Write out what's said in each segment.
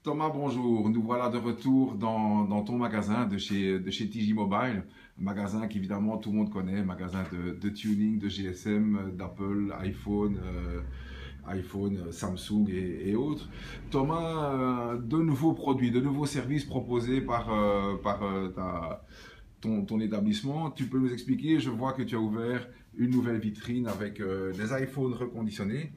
Thomas, bonjour. Nous voilà de retour dans ton magasin de chez TJ Mobile. Un magasin qu'évidemment tout le monde connaît, magasin de tuning, de GSM, d'Apple, iPhone, Samsung et autres. Thomas, de nouveaux produits, de nouveaux services proposés par ton établissement. Tu peux nous expliquer, je vois que tu as ouvert une nouvelle vitrine avec des iPhones reconditionnés,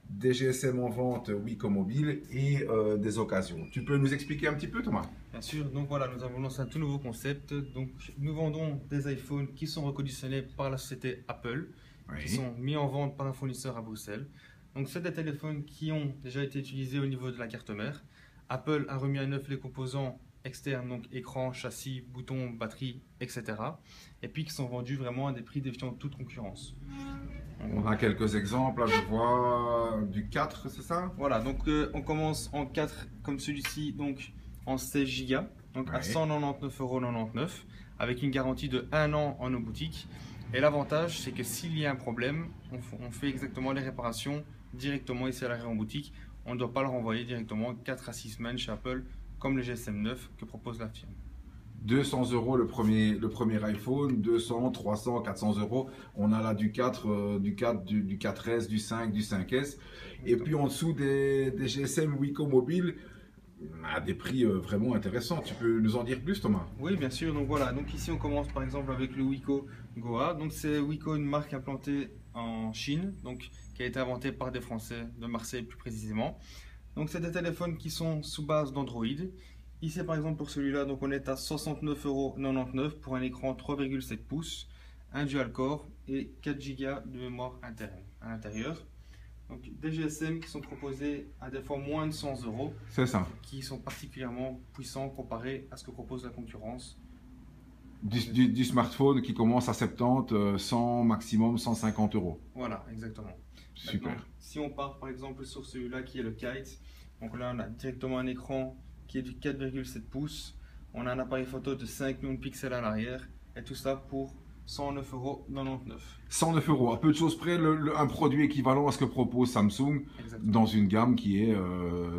des GSM en vente Wiko Mobile et des occasions. Tu peux nous expliquer un petit peu, Thomas? Bien sûr, donc voilà, nous avons lancé un tout nouveau concept. Donc, nous vendons des iPhones qui sont reconditionnés par la société Apple, qui Oui. sont mis en vente par un fournisseur à Bruxelles. Donc, c'est des téléphones qui ont déjà été utilisés au niveau de la carte mère. Apple a remis à neuf les composants externes, donc écran, châssis, boutons, batterie, etc. Et puis qui sont vendus vraiment à des prix défiant toute concurrence. On a quelques exemples, là je vois du 4, c'est ça? Voilà, donc on commence en 4 comme celui-ci, donc en 16 Go, donc à Oui. 199,99 € avec une garantie de 1 an en nos boutiques. Et l'avantage, c'est que s'il y a un problème, on fait exactement les réparations directement ici à l'arrêt en boutique. On ne doit pas le renvoyer directement 4 à 6 semaines chez Apple, comme le GSM 9 que propose la firme. 200 euros le premier iPhone, 200, 300, 400 euros. On a là du 4, du 4S, du 5, du 5S. Et puis en dessous des GSM Wiko Mobile, à des prix vraiment intéressants. Tu peux nous en dire plus, Thomas? Oui, bien sûr. Donc voilà. Donc ici, on commence par exemple avec le Wiko Goa. Donc c'est Wiko, une marque implantée en Chine, donc qui a été inventée par des Français de Marseille plus précisément. Donc c'est des téléphones qui sont sous base d'Android. Ici par exemple pour celui-là, donc on est à 69,99 € pour un écran 3,7 pouces, un dual core et 4 Go de mémoire interne à l'intérieur. Donc des GSM qui sont proposés à des fois moins de 100 euros, C'est ça. qui sont particulièrement puissants comparés à ce que propose la concurrence. Du smartphone qui commence à 70, 100, maximum 150 euros. Voilà, exactement. Super. Maintenant, si on part par exemple sur celui-là qui est le Kite, donc là on a directement un écran qui est du 4,7 pouces, on a un appareil photo de 5 millions de pixels à l'arrière, et tout ça pour 109,99 €. 109 euros. À peu de choses près, un produit équivalent à ce que propose Samsung Exactement. dans une gamme qui est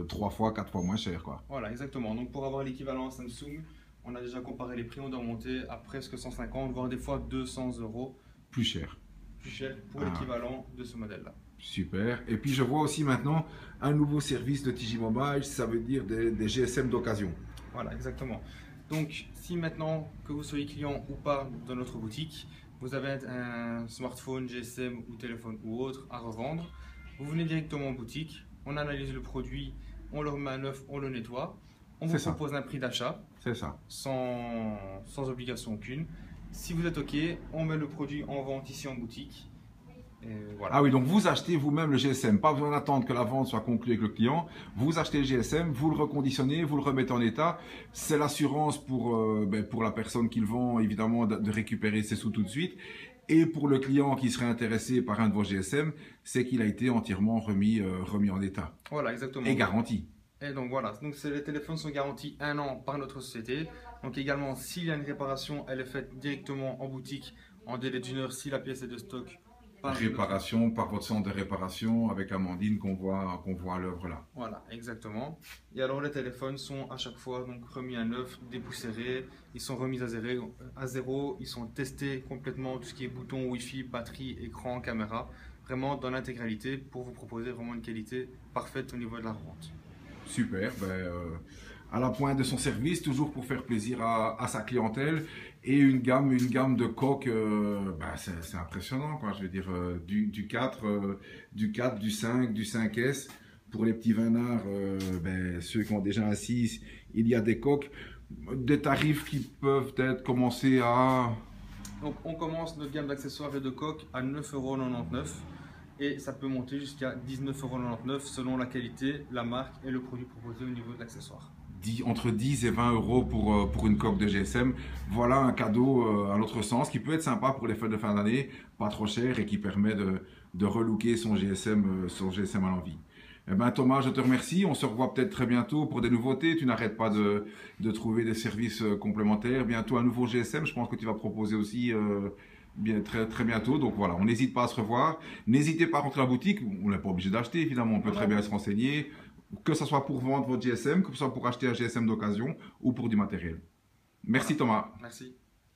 3 fois, 4 fois moins chère, quoi. Voilà, exactement. Donc pour avoir l'équivalent Samsung, on a déjà comparé les prix, on doit monter à presque 150, voire des fois 200 € Plus cher. plus cher pour Ah. l'équivalent de ce modèle-là. Super. Et puis je vois aussi maintenant un nouveau service de TJ Mobile, ça veut dire des GSM d'occasion. Voilà, exactement. Donc, si maintenant que vous soyez client ou pas de notre boutique, vous avez un smartphone, GSM ou téléphone ou autre à revendre, vous venez directement en boutique, on analyse le produit, on le remet à neuf, on le nettoie, on vous C'est ça. propose un prix d'achat C'est ça. sans obligation aucune. Si vous êtes OK, on met le produit en vente ici en boutique. Et voilà. Ah oui, donc vous achetez vous-même le GSM, pas besoin d'attendre que la vente soit conclue avec le client. Vous achetez le GSM, vous le reconditionnez, vous le remettez en état. C'est l'assurance pour la personne qui le vend, évidemment, de récupérer ses sous tout de suite. Et pour le client qui serait intéressé par un de vos GSM, c'est qu'il a été entièrement remis en état Voilà, exactement. et garanti. Et donc voilà, donc les téléphones sont garantis 1 an par notre société. Donc également, s'il y a une réparation, elle est faite directement en boutique en délai d'1 heure si la pièce est de stock. Réparation par votre centre de réparation avec Amandine qu'on voit à l'œuvre là. Voilà, exactement. Et alors les téléphones sont à chaque fois donc remis à neuf, dépoussiérés, ils sont remis à zéro, ils sont testés complètement, tout ce qui est bouton, Wi-Fi, batterie, écran, caméra, vraiment dans l'intégralité pour vous proposer vraiment une qualité parfaite au niveau de la revente. Super, à la pointe de son service, toujours pour faire plaisir à sa clientèle et une gamme de coques, c'est impressionnant quoi. Je veux dire du 4, du 5, du 5S pour les petits vanards, ceux qui ont déjà un 6, il y a des coques, des tarifs qui peuvent être commencés à... Donc on commence notre gamme d'accessoires et de coques à 9,99 € et ça peut monter jusqu'à 19,99 € selon la qualité, la marque et le produit proposé au niveau de l'accessoire. Entre 10 et 20 euros pour une coque de GSM. Voilà un cadeau à l'autre sens qui peut être sympa pour les fêtes de fin d'année, pas trop cher et qui permet de relooker son GSM à l'envie. Eh ben, Thomas, je te remercie. On se revoit peut-être très bientôt pour des nouveautés. Tu n'arrêtes pas de trouver des services complémentaires. Bientôt un nouveau GSM. Je pense que tu vas proposer aussi très, très bientôt. Donc voilà, on n'hésite pas à se revoir. N'hésitez pas à rentrer à la boutique. On n'est pas obligé d'acheter, évidemment. On peut très bien se renseigner. que ce soit pour vendre votre GSM, que ce soit pour acheter un GSM d'occasion ou pour du matériel. Merci Thomas. Merci.